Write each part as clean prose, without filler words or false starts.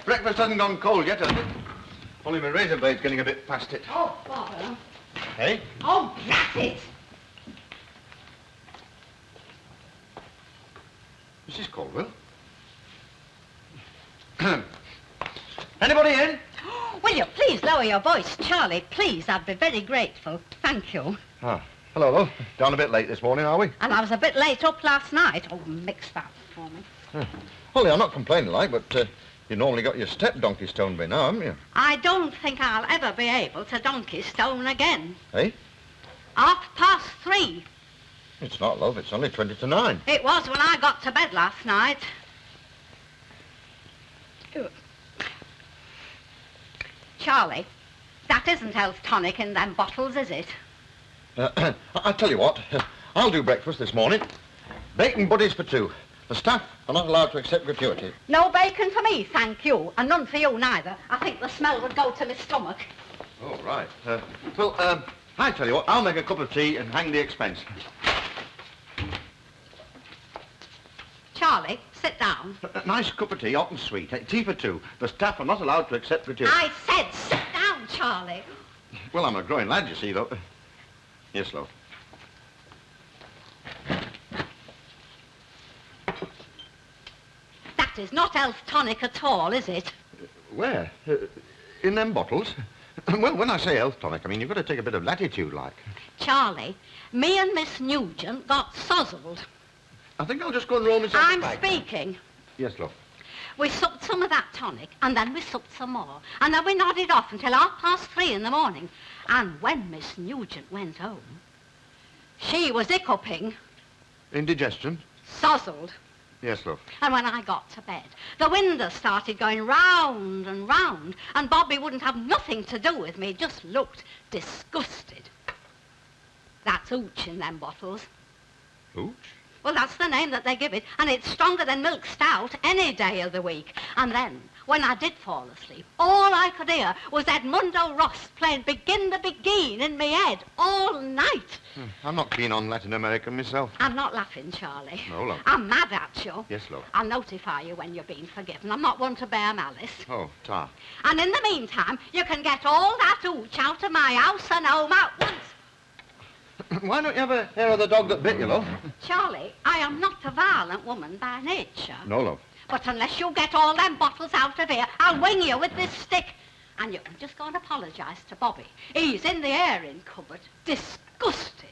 Breakfast hasn't gone cold yet, has it? Only my razor blade's getting a bit past it. Oh, bother. Hey? Oh, drat it. Mrs. Caldwell? Anybody in? Will you please lower your voice, Charlie? Please, I'd be very grateful. Thank you. Ah, hello, love. Down a bit late this morning, are we? And I was a bit late up last night. Oh, mix that for me. Holly, I'm not complaining, like, but you normally got your step donkey stoned by now, haven't you? I don't think I'll ever be able to donkey stone again. Hey? 3:30. It's not, love. It's only 20 to 9. It was when I got to bed last night. Charlie, that isn't Elf tonic in them bottles, is it? I'll tell you what. I'll do breakfast this morning. Bacon buddies for 2. The staff are not allowed to accept gratuity. No bacon for me, thank you. And none for you neither. I think the smell would go to my stomach. Oh, right. I tell you what. I'll make a cup of tea and hang the expense. Charlie, sit down. A nice cup of tea, hot and sweet. Tea for 2. The staff are not allowed to accept gratuity. I said sit down, Charlie. Well, I'm a growing lad, you see, though. Yes, love. That is not Elf tonic at all, is it? Where? In them bottles? Well, when I say Elf tonic, I mean, you've got to take a bit of latitude, like. Charlie, me and Miss Nugent got sozzled. I think I'll just go and roll myself I'm back. speaking. Yes, love. We supped some of that tonic, and then we supped some more. And then we nodded off until 3:30 in the morning. And when Miss Nugent went home, she was hiccuping. Indigestion? Sozzled. Yes, love. And when I got to bed, the windows started going round and round, and Bobby wouldn't have nothing to do with me, just looked disgusted. That's hooch in them bottles. Hooch? Well, that's the name that they give it, and it's stronger than milk stout any day of the week. And then, when I did fall asleep, all I could hear was Edmundo Ross playing Begin to Begin in me head all night. I'm not keen on Latin American myself. I'm not laughing, Charlie. No, love. I'm mad at you. Yes, love. I'll notify you when you're being forgiven. I'm not one to bear malice. Oh, ta. And in the meantime, you can get all that hooch out of my house and home at once. Why don't you have a hair of the dog that bit you, love? Charlie, I am not a violent woman by nature. No, love. But unless you get all them bottles out of here, I'll wing you with this stick. And you can just go and apologise to Bobby. He's in the airing cupboard, disgusted.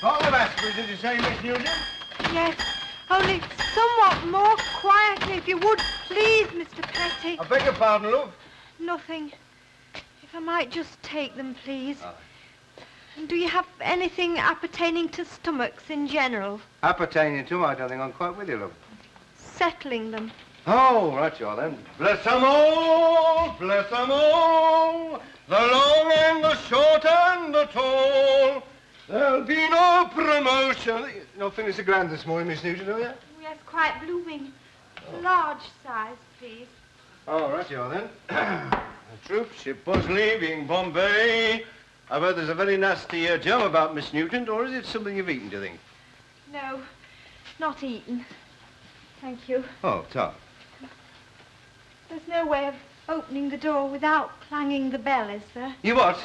All the best, did you say, Miss Nugent? Yes, only somewhat more quietly, if you would, please, Mr. Petty. I beg your pardon, love. Nothing. If I might just take them, please. And do you have anything appertaining to stomachs in general? Appertaining to? I don't think I'm quite with you, love. Settling them. Oh, right you are then. Bless them all, the long and the short and the tall. There'll be no promotion. No finish the grand this morning, Miss Nugent, are you? Yes, quite blooming. Large size, please. Oh, right you are then. The troop ship was leaving Bombay. I've heard there's a very nasty jam about Miss Nugent, or is it something you've eaten, do you think? No, not eaten. Thank you. Oh, Tom. There's no way of opening the door without clanging the bell, is there? You what?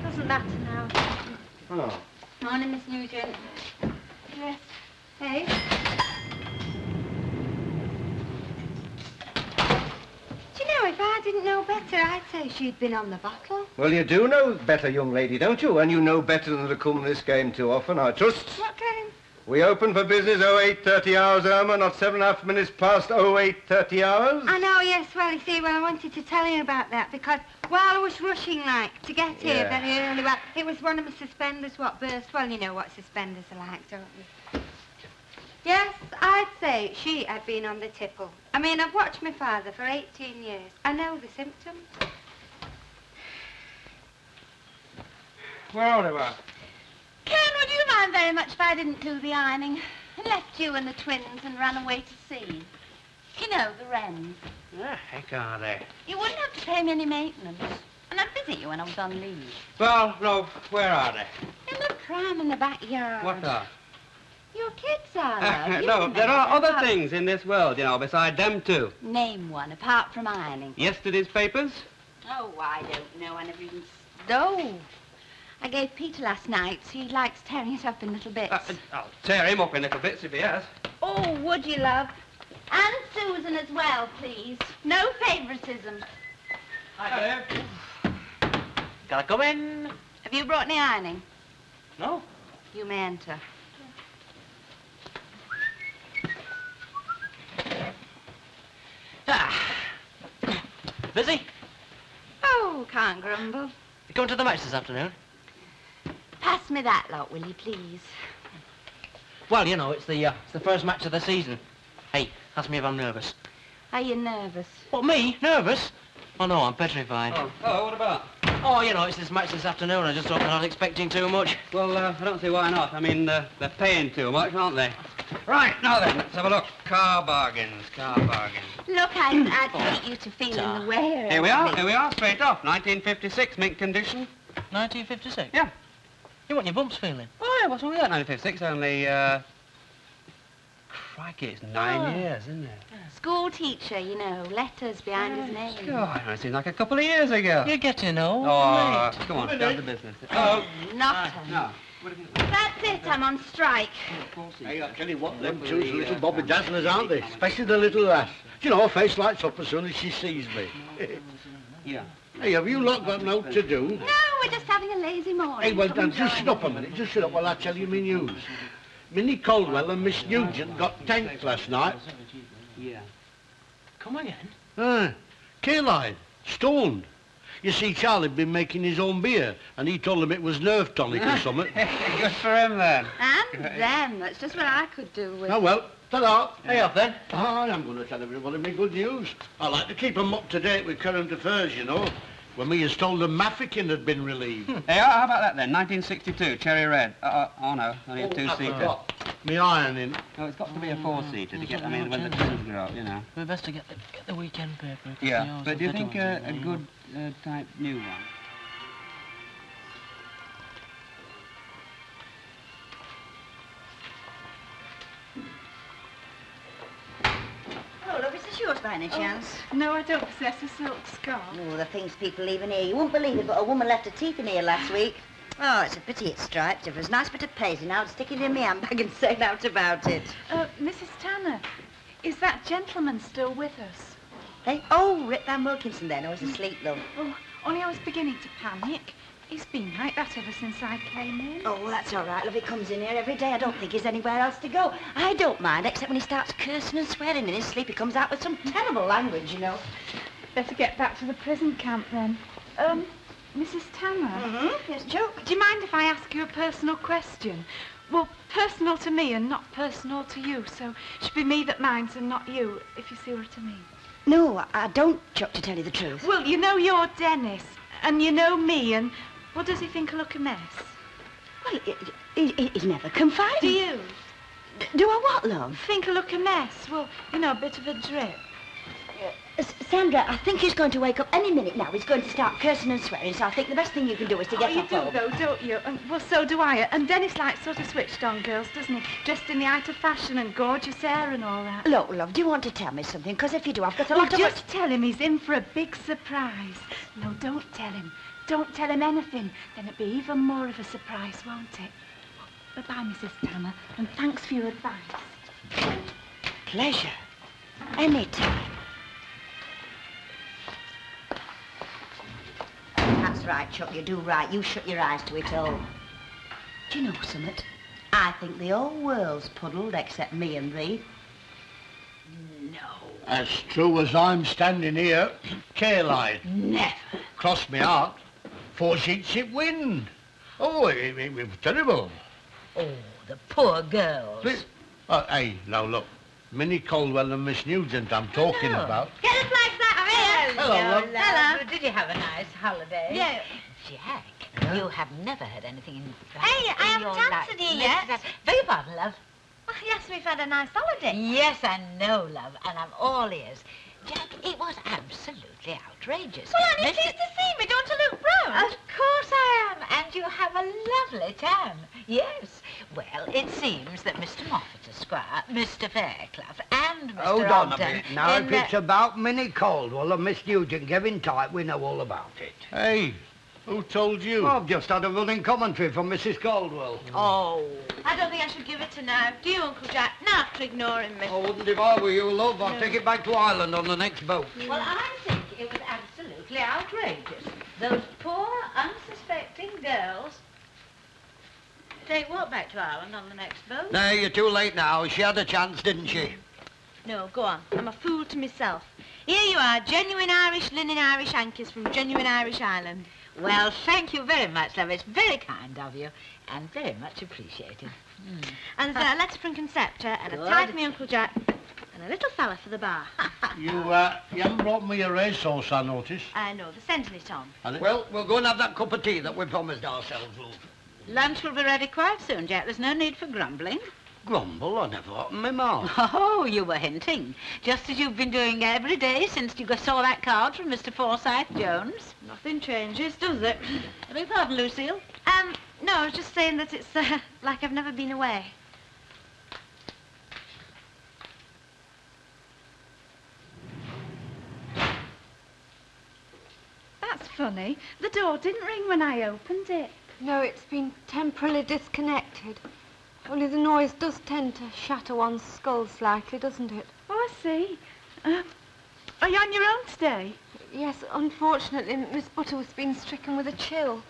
Doesn't matter now. Oh. Morning, Miss Nugent. Yes. Hey? Do you know, if I didn't know better, I'd say she'd been on the bottle. Well, you do know better, young lady, don't you? And you know better than to come this game too often, I trust. What game? We open for business 08:30 hours, Irma, not 7.5 minutes past 08:30 hours. I know, yes. Well, you see, I wanted to tell you about that because while I was rushing, like, to get here very early, well, it was one of my suspenders what burst. Well, you know what suspenders are like, don't you? Yes, I'd say she had been on the tipple. I mean, I've watched my father for 18 years. I know the symptoms. Where are they, Ken, would you mind very much if I didn't do the ironing and left you and the twins and ran away to sea? You know, the Wrens. The heck are they? You wouldn't have to pay me any maintenance. And I'd visit you when I was on leave. Well, no, where are they? In the pram in the backyard. What are? Your kids are, love. You No, remember there are other about- things in this world, you know, beside them two. Name one, apart from ironing. Yesterday's papers? Oh, I don't know. I never even... Oh, I gave Peter last night. He likes tearing it up in little bits. I'll tear him up in little bits if he has. Oh, would you, love? And Susan as well, please. No favoritism. Hi, Dave. Gotta come in. Have you brought any ironing? No? You may enter. Busy? Oh, can't grumble. You going to the match this afternoon? Pass me that lot, will you, please? Well, you know, it's the first match of the season. Hey, ask me if I'm nervous. Are you nervous? What, me? Nervous? Oh, no, I'm petrified. Oh, what about? Oh, you know, it's this match this afternoon. I just hope they're not expecting too much. Well, I don't see why not. I mean, they're paying too much, aren't they? Right, now then, let's have a look. Car bargains, car bargains. Look, I'd hate you to feel in the way. Here we are, straight off. 1956, mint condition. 1956? Yeah. You want your bumps feeling? Oh, yeah, what's wrong with that? 1956, only, crikey, it's 9 years, isn't it? School teacher, you know, letters behind his name. God, it seems like a couple of years ago. You're getting old, Oh, mate. come on, down to business. Oh, Not no. That's it, I'm on strike. Hey, I tell you what, them two's little Bobby Dazzlers, aren't they? Especially the little lass. Do you know, her face lights up as soon as she sees me. Yeah. Hey, have you lot got no to do? No, we're just having a lazy morning. Hey, well, Come Dan, and just join shut up a us. minute. Just shut up while I tell you me news. Minnie Caldwell and Miss Nugent got tanked last night. Yeah. Come again? K-line, stoned. You see, Charlie'd been making his own beer, and he told him it was nerve tonic or something. Good for him, then. And them, that's just what I could do with. Oh, well, ta-da. Hey, off then. I'm going to tell everybody me good news. I like to keep 'em up to date with current affairs, you know. When me has told them Maffikin had been relieved. Hey, how about that, then? 1962, cherry red. Oh, no, only a two-seater. Me ironing. No, it's got to be a four-seater to get, I mean, when the twins grow up, you know. We're best to get the weekend paper. 'cause the Yeah, hours but are do you better think ones, a you know. good type new one? Oh, look, is this yours by any chance? No, I don't possess a silk scarf. Oh, the things people leave in here. You won't believe it, but a woman left her teeth in here last week. Oh, it's a pity it's striped. If it was a nice bit of paisley, now I'd stick it in my handbag and say out about it. Mrs. Tanner, is that gentleman still with us? Hey? Oh, Rip Van Wilkinson then, or was asleep, love? Oh, only I was beginning to panic. He's been like that ever since I came in. Oh, well, that's all right, love. He comes in here every day. I don't think he's anywhere else to go. I don't mind, except when he starts cursing and swearing in his sleep. He comes out with some terrible language, you know. Better get back to the prison camp then. Mrs. Tanner? Mm-hmm. Yes, Joke. Do you mind if I ask you a personal question? Well, personal to me and not personal to you, so it should be me that minds and not you, if you see what I mean. No, I don't, Chuck, to tell you the truth. Well, you know you're Dennis, and you know me, and what does he think I look a mess? Well, he's never confided. Do you? Do I what, love? Think I look a mess? Well, you know, a bit of a drip. Sandra, I think he's going to wake up any minute now. He's going to start cursing and swearing, so I think the best thing you can do is to get you off do, home. though, don't you? Well, so do I. And Dennis likes sort of switched-on girls, doesn't he? Dressed in the height of fashion and gorgeous hair and all that. Look, love, do you want to tell me something? Because if you do, I've got a lot of... Just tell him he's in for a big surprise. No, don't tell him. Don't tell him anything. Then it'll be even more of a surprise, won't it? Bye-bye, Mrs. Tanner, and thanks for your advice. Pleasure. Anytime. That's right, Chuck, you do right. You shut your eyes to it all. Do you know something? I think the whole world's puddled except me and thee. No. As true as I'm standing here, K-line. Never. Cross me heart. 4 sheet ship wind. Oh, it was terrible. Oh, the poor girls. Hey, now look. Minnie Caldwell and Miss Nugent I'm talking about. Get a flag that Hello, love. Hello. Did you have a nice holiday? Yeah. Jack, you have never had anything in Hey, I in haven't your answered life. you yet. Beg your pardon, love. Oh, yes, we've had a nice holiday. Yes, I know, love, and I'm all ears. Jack, it was absolutely outrageous. Well, aren't you Mr. pleased to see me? Don't I look brown? Of course I am. and you have a lovely tan. Yes. Well, it seems that Mr. Moffat, Esquire, Mr. Fairclough, and Mr. Hold on a Ogden bit. Now, if it's about Minnie Caldwell and Miss Nugent giving type, we know all about it. Hey, who told you? Well, I've just had a running commentary from Mrs. Caldwell. Oh, I don't think I should give it to now. Do you, Uncle Jack? Not after ignoring me. I wouldn't if I were you, love. I'd take it back to Ireland on the next boat. Well, I think it was absolutely outrageous. Those poor, unsuspecting girls. Take what back to Ireland on the next boat? No, you're too late now. She had a chance, didn't she? No, go on. I'm a fool to myself. Here you are, genuine Irish linen Irish hankies from genuine Irish Ireland. Well, thank you very much, love. It's very kind of you, and very much appreciated. And a letter from Concepta, and a tie for me, Uncle Jack, and a little fella for the bar. You haven't brought me a racehorse, I notice. I know, they're sending it on. Well, we'll go and have that cup of tea that we promised ourselves, love. Lunch will be ready quite soon, Jack. There's no need for grumbling. Grumble? I never opened my mouth. Oh, you were hinting. Just as you've been doing every day since you saw that card from Mr. Forsyth Jones. Nothing changes, does it? I beg your pardon, Lucille? No, I was just saying that it's like I've never been away. That's funny. The door didn't ring when I opened it. No, it's been temporarily disconnected. Only the noise does tend to shatter one's skull slightly, doesn't it? Oh, I see. Are you on your own today? Yes, unfortunately, Miss Butterworth's been stricken with a chill.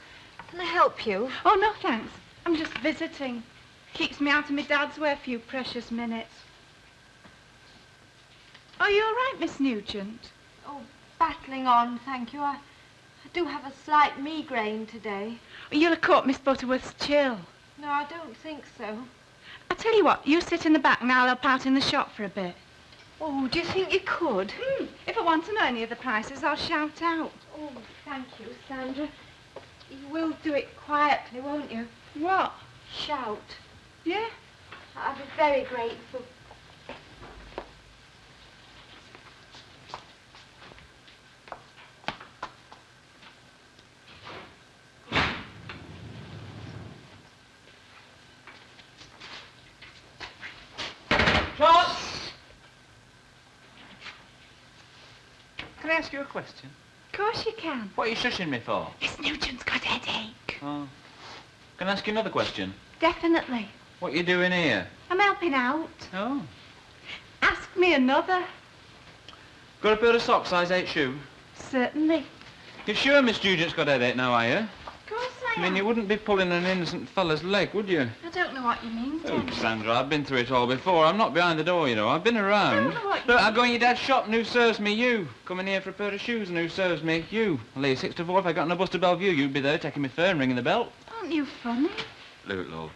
Can I help you? Oh, no, thanks. I'm just visiting. Keeps me out of my dad's way a few precious minutes. Are you all right, Miss Nugent? Oh, battling on, thank you. I do have a slight migraine today. You'll have caught Miss Butterworth's chill. No, I don't think so. I'll tell you what, you sit in the back and I'll help out in the shop for a bit. Oh, do you think you could? If I want to know any of the prices, I'll shout out. Oh, thank you, Sandra. You will do it quietly, won't you? What? Shout. Yeah? I'd be very grateful. Shot! Can I ask you a question? Of course you can. What are you shushing me for? Miss Nugent's got a headache. Oh. Can I ask you another question? Definitely. What are you doing here? I'm helping out. Oh. Ask me another. Got a pair of socks, size 8 shoe? Certainly. You're sure Miss Nugent's got a headache now, are you? Of course I I mean, you wouldn't be pulling an innocent fella's leg, would you? I don't know what you mean, Oh, Dennis. Sandra, I've been through it all before. I'm not behind the door, you know. I've been around. I don't know what you Look, I go in your dad's shop and who serves me? You. Coming here for a pair of shoes and who serves me? You. I'll leave 6 to 4 if I got on a bus to Bellevue. You'd be there taking me fare and ringing the bell. Aren't you funny? Look, love,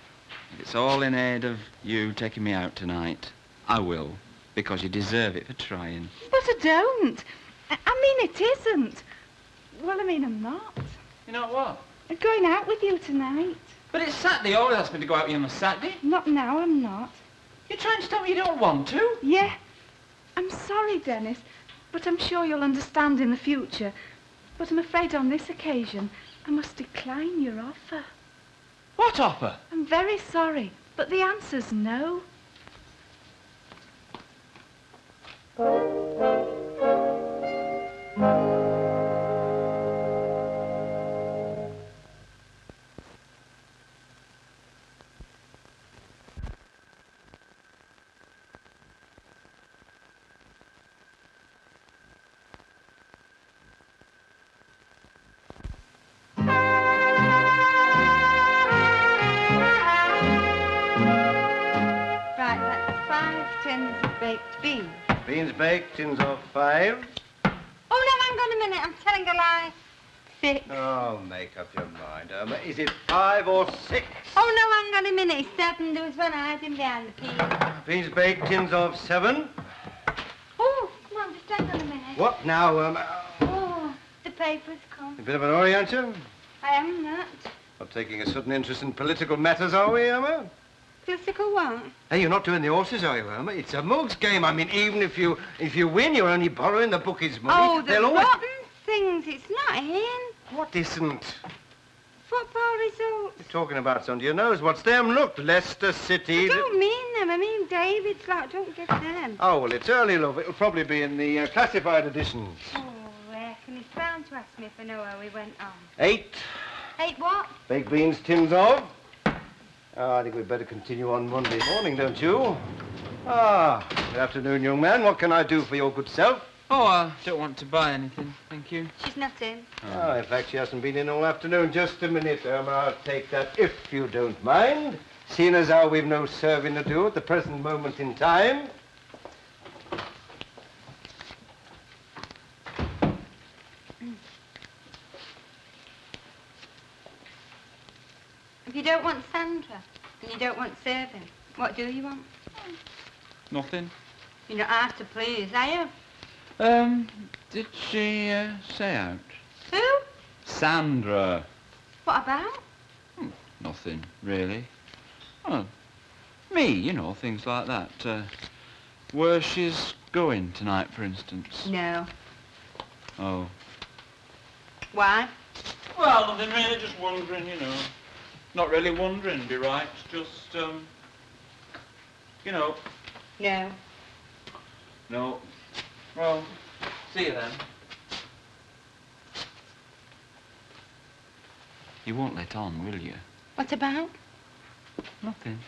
it's all in aid of you taking me out tonight. I will, because you deserve it for trying. But I don't. I mean, it isn't. Well, I mean, I'm not. You know what? I'm going out with you tonight. But it's Saturday. You always ask me to go out with you on a Saturday. Not now, I'm not. You're trying to tell me you don't want to? Yeah. I'm sorry, Dennis, but I'm sure you'll understand in the future. But I'm afraid on this occasion, I must decline your offer. What offer? I'm very sorry, but the answer's no. Right, that's 5 tins of baked beans. Beans baked, tins of 5. Oh, no, hang on a minute. I'm telling a lie. 6. Oh, make up your mind, Irma. Is it 5 or 6? Oh, no, hang on a minute. It's 7. There was one hiding behind the peas. Beans baked, tins of 7. Oh, come on, just hang on a minute. What now, Irma? Oh, the paper's come. A bit of an Orienter? I am not. Not taking a sudden interest in political matters, are we, Irma? Political what? Hey, you're not doing the horses, are you, Irma? It's a mug's game. I mean, even if you win, you're only borrowing the bookies' money. Oh, the They'll always... rotten things. It's not in. What isn't? Football results. You're talking about some. Do you know what's them? Look, Leicester City. I don't mean them. I mean David's lot. Don't get them. Oh, well, it's early, love. It'll probably be in the classified editions. Oh, reckon he's bound to ask me if I know how we went on. 8. 8 what? Baked beans, tins of. Oh, I think we'd better continue on Monday morning, don't you? Ah, good afternoon, young man. What can I do for your good self? Oh, I don't want to buy anything, thank you. She's not in. Oh, in fact, she hasn't been in all afternoon. Just a minute, Irma. I'll take that if you don't mind. Seeing as how we've no serving to do at the present moment in time. If you don't want Sandra and you don't want serving, what do you want? Nothing. You're not hard to please, are you? Did she say out? Who? Sandra. What about? Nothing, really. Oh, me, you know, things like that. Where she's going tonight, for instance. No. Oh. Why? Well, nothing really, just wondering, you know. Not really wondering, be right. Just, you know. No. No. Well, see you then. You won't let on, will you? What about? Nothing.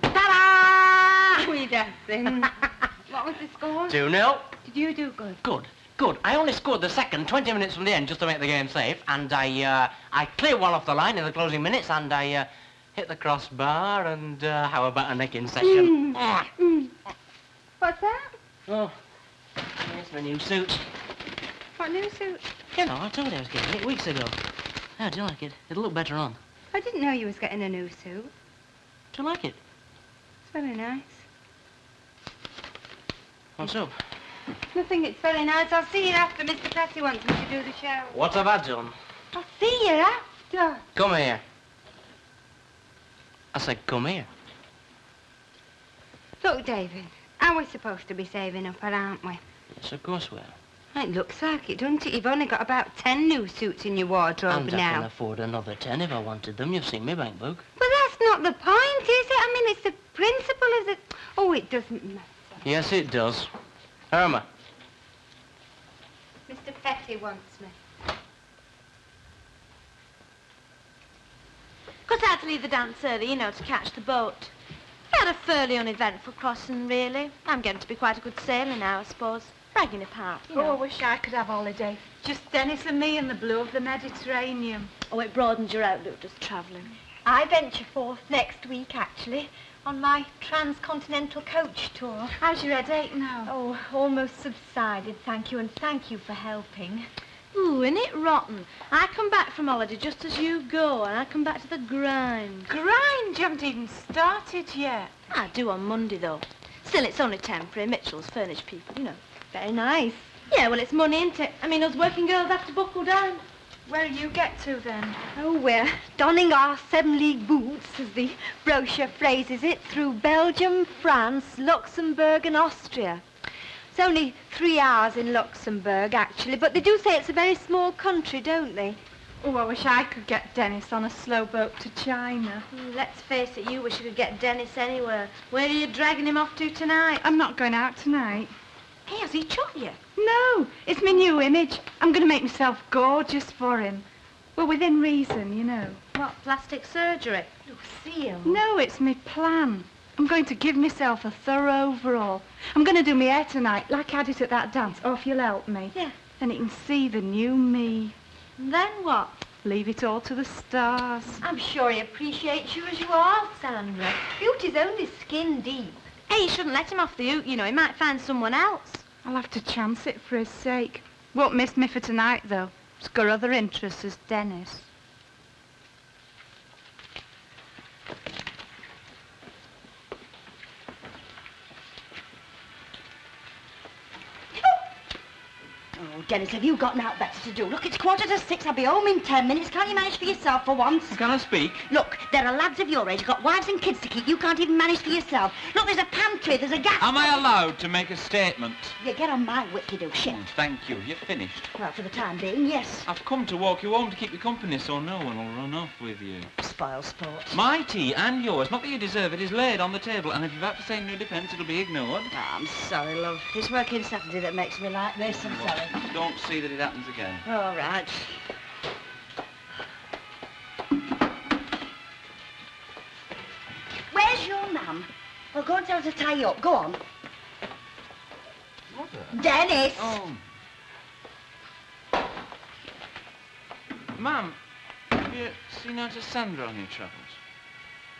Ta-da! We dancing. What was the score? 2-0. Did you do good? Good. Good. I only scored the second 20 minutes from the end just to make the game safe, and I cleared one off the line in the closing minutes, and I hit the crossbar, and how about a necking session? What's that? Oh, it's my new suit. What new suit? You know, I told you I was getting it weeks ago. How do you like it? It'll look better on. I didn't know you was getting a new suit. Do you like it? It's very nice. What's up? Nothing, it's very nice. I'll see you after. Mr. Petty wants me to do the show. What have I done? I'll see you after. Come here. I said, come here. Look, David, are we supposed to be saving up, or aren't we? Yes, of course we are. It looks like it, doesn't it? You've only got about 10 new suits in your wardrobe And I now. can afford another 10 if I wanted them. You've seen my bank book. But that's not the point, is it? I mean, it's the principle of the... Oh, it doesn't matter. Yes, it does. Irma. Mr. Petty wants me. Got out to leave the dance early, you know, to catch the boat. We had a fairly uneventful crossing, really. I'm getting to be quite a good sailor now, I suppose. Bragging apart, you know. Oh, I wish I could have holiday. Just Dennis and me in the blue of the Mediterranean. Oh, it broadens your outlook, just travelling. I venture forth next week, actually, on my transcontinental coach tour. How's your headache now? Oh, almost subsided, thank you, and thank you for helping. Ooh, isn't it rotten? I come back from holiday just as you go, and I come back to the grind. Grind? You haven't even started yet. I do on Monday, though. Still, it's only temporary. Mitchell's furnished people, you know. Very nice. Yeah, well, it's money, isn't it? I mean, us working girls have to buckle down. Where'll you get to, then? Oh, we're donning our 7-league boots, as the brochure phrases it, through Belgium, France, Luxembourg and Austria. It's only 3 hours in Luxembourg, actually, but they do say it's a very small country, don't they? Oh, I wish I could get Dennis on a slow boat to China. Let's face it, you wish you could get Dennis anywhere. Where are you dragging him off to tonight? I'm not going out tonight. Hey, has he chucked you? No, it's my new image. I'm going to make myself gorgeous for him. Well, within reason, you know. What, plastic surgery? Lucille. No, it's my plan. I'm going to give myself a thorough overhaul. I'm going to do my hair tonight, like I had it at that dance. Oh, if you'll help me. Yeah. Then you can see the new me. And then what? Leave it all to the stars. I'm sure he appreciates you as you are, Sandra. Beauty's only skin deep. Hey, you shouldn't let him off the hook, you know. He might find someone else. I'll have to chance it for his sake. Won't miss me for tonight, though. He's got other interests as Dennis. Oh, Dennis, have you got naught better to do? Look, it's 6:15. I'll be home in 10 minutes. Can't you manage for yourself for once? Can I speak? Look, there are lads of your age who've got wives and kids to keep. You can't even manage for yourself. Look, there's a pantry, there's a gas... Am I allowed to make a statement? You get on my whip, you do. Shit. Thank you. You're finished. Well, for the time being, yes. I've come to walk you home to keep you company so no one will run off with you. Spoil sport. My tea and yours, not that you deserve it, is laid on the table, and if you've had to say no defence, it'll be ignored. Oh, I'm sorry, love. It's working Saturday that makes me like this. I'm sorry. Don't see that it happens again. All right. Where's your mum? Well, go and tell her to tie you up. Go on. Mother? Dennis! Oh. Ma'am, have you seen out to Sandra on your travels?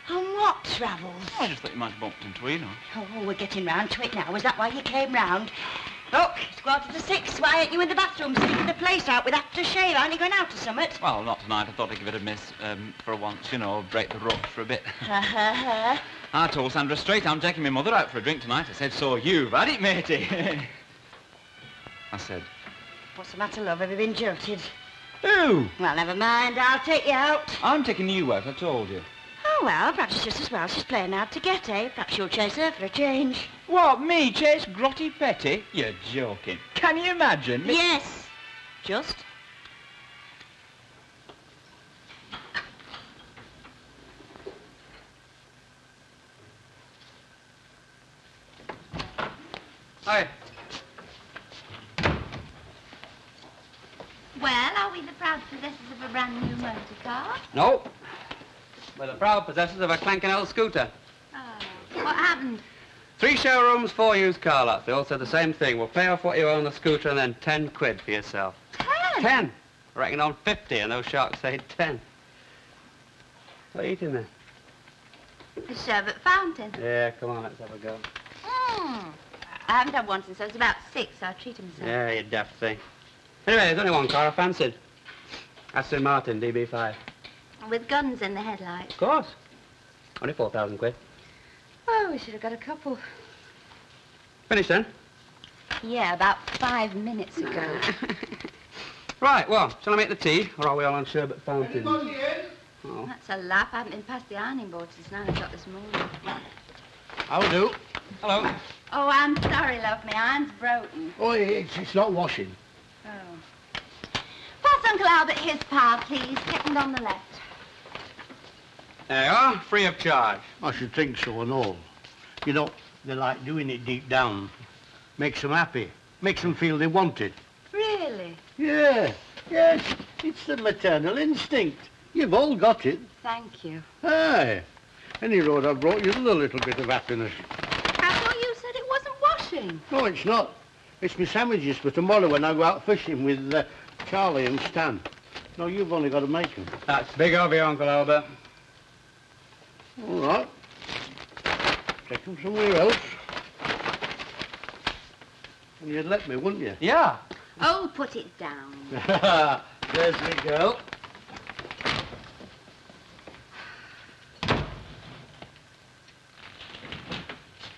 On what travels? I just thought you might have bumped into her, you know. Oh, we're getting round to it now. Is that why you came round? Look, it's 6:15. Why ain't you in the bathroom sticking the place out with aftershave? Aren't you going out to summit? Well, not tonight. I thought I'd give it a miss for once, you know, break the rush for a bit. I told Sandra straight I'm taking my mother out for a drink tonight. I said, so you've had it, matey. I said. What's the matter, love? Have you been jilted? Who? Well, never mind. I'll take you out. I'm taking you out, I told you. Oh, well, perhaps it's just as well she's playing hard to get, eh? Perhaps you'll chase her for a change. What, me chase Grotty Petty? You're joking. Can you imagine? Yes. Just. Hi. Well, are we the proud possessors of a brand new motor car? No. We're the proud possessors of a clanking old scooter. Oh, what happened? 3 showrooms, 4 used car lots. They all said the same thing. We'll pay off what you owe on the scooter and then 10 quid for yourself. 10? 10. I reckon on 50 and those sharks said 10. What are you eating there? The sherbet fountain. Yeah, come on, let's have a go. I haven't had one since I was about 6, so I'll treat myself. Yeah, you daft thing. Anyway, there's only one car I fancied. Aston Martin, DB5. With guns in the headlights. Of course. Only 4,000 quid. Oh, we should have got a couple. Finished then? Yeah, about 5 minutes ago. Right, well, shall I make the tea, or are we all on sherbet fountain? Oh. That's a laugh. I haven't been past the ironing board since 9 o'clock this morning. How do? Hello. Oh, I'm sorry, love. My iron's broken. Oh, it's not washing. Oh. Pass Uncle Albert his pile, please. Second on the left. There you are, free of charge. I should think so and all. You know, they like doing it deep down. Makes them happy. Makes them feel they want it. Really? Yeah, yes. It's the maternal instinct. You've all got it. Thank you. Aye. Any road I've brought you a little bit of happiness. I thought you said it wasn't washing. No, it's not. It's my sandwiches for tomorrow when I go out fishing with Charlie and Stan. No, you've only got to make them. That's big of you, Uncle Albert. All right. Take them somewhere else. And you'd let me, wouldn't you? Yeah. Oh, put it down. There's the girl.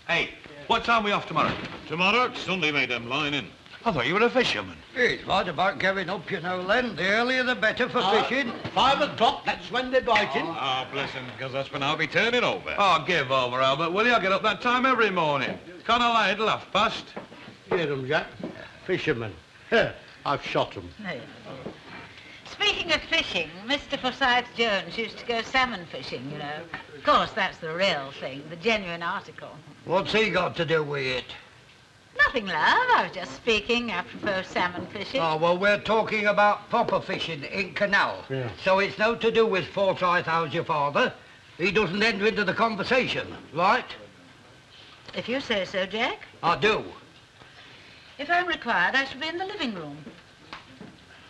Hey, what time are we off tomorrow? Tomorrow, Sunday, mate, I'm lying in. I thought you were a fisherman. It's right about giving up, you know, Len. The earlier the better for fishing. 5 o'clock, that's when they're biting. Ah, bless him, because that's when I'll be turning over. Oh, give over, Albert, will you? I get up that time every morning. Can't I lie till 1:30? Hear them, Jack. Fishermen. I've shot them. Hey. Speaking of fishing, Mr. Forsyth Jones used to go salmon fishing, you know. Of course, that's the real thing, the genuine article. What's he got to do with it? Nothing, love. I was just speaking. I prefer salmon fishing. Oh, well, we're talking about proper fishing in canal. Yeah. So it's no to do with Forsyth, how's your father. He doesn't enter into the conversation, right? If you say so, Jack. I do. If I'm required, I shall be in the living room.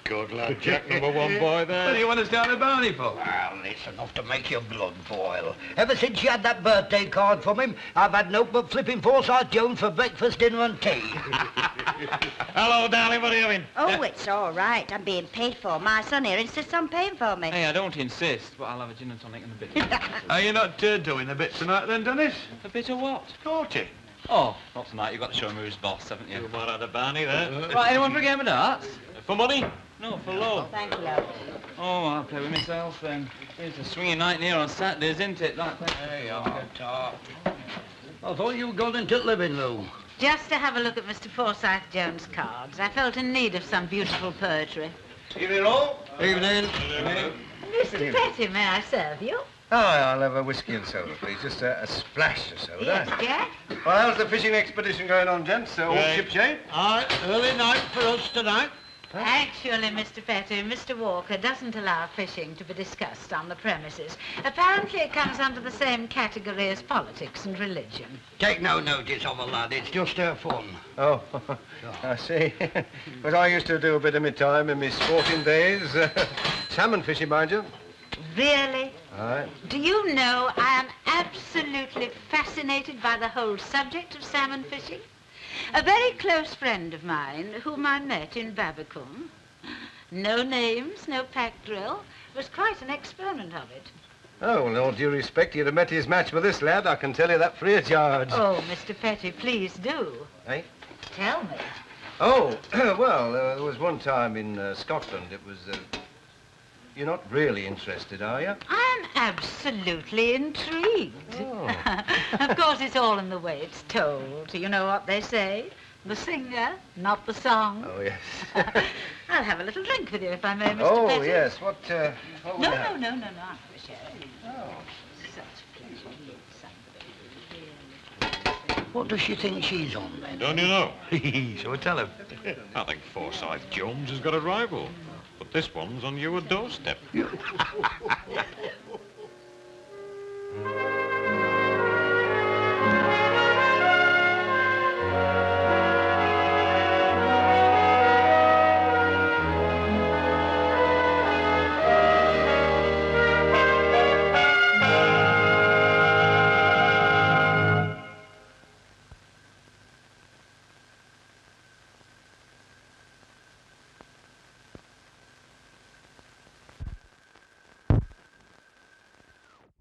Good lad, Jack, #1 boy there. What do you want us down to Barney for? Well, it's enough to make your blood boil. Ever since you had that birthday card from him, I've had no but flipping Forsyth Jones for breakfast, dinner and tea. Hello, darling, what are you having? Oh, it's all right. I'm being paid for. My son here insists on paying for me. Hey, I don't insist, but I'll have a gin and tonic in a bit. Are you not doing a bit tonight then, Dennis? A bit of what? Naughty. Oh, not tonight. You've got to show him who's boss, haven't you? You might have a Barney there. Right, anyone for a game of darts? For money? No, for love. Thank you. Oh, I'll play with myself then. It's a swinging night here on Saturdays, isn't it? Hey, I thought you were going into the living room. Just to have a look at Mr. Forsyth Jones' cards. I felt in need of some beautiful poetry. Evening all. Evening. Mr. Petty, may I serve you? Aye, I'll have a whiskey and soda, please. Just a splash of soda. Yes, Jack? Well, how's the fishing expedition going on, gents? All shipshape? Aye, early night for us tonight. Actually, Mr. Petty, Mr. Walker doesn't allow fishing to be discussed on the premises. Apparently it comes under the same category as politics and religion. Take no notice of her, lad. It's just her fun. Oh, I see. But I used to do a bit of my time in my sporting days. Salmon fishing, mind you. Really? Aye. Do you know I am absolutely fascinated by the whole subject of salmon fishing? A very close friend of mine, whom I met in Babbacombe, no names, no pack drill, was quite an exponent of it. Oh, well, all due respect, you'd have met his match with this lad, I can tell you that free of charge. Oh, Mr. Petty, please do. Eh? Tell me. Oh, well, there was one time in Scotland, it was... You're not really interested, are you? I'm absolutely intrigued. Oh. Of course, it's all in the way it's told. You know what they say? The singer, not the song. Oh, yes. I'll have a little drink with you, if I may, Mr. Oh, Petty. yes. What will No, you have? no, I'm not sure. Oh. Such pleasure to meet somebody. What does she think she's on, then? Don't you know? So tell him. I think Forsyth Jones has got a rival. But this one's on your doorstep.